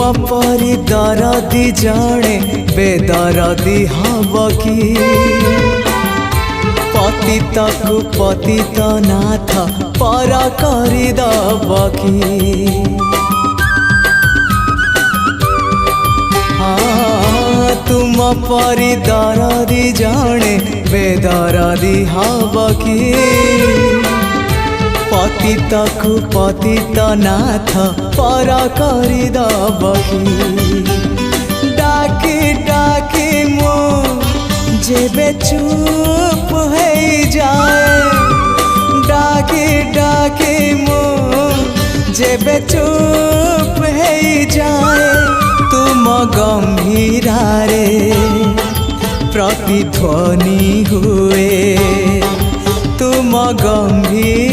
परी दरदी जणे बेदरदी हब कि पतित को पतित नाथ पर करदब कि हाँ तुम परी दरदी जणे बेदरदी हब कि पतित को पतित नाथ पर करदब कि डाकी डाकी मो जेबे चुप हो जाए डाकी डाकी मो जेबे चुप हो जाए तुम गंभीरारे प्रतिध्वनि हुए तुम गंभीर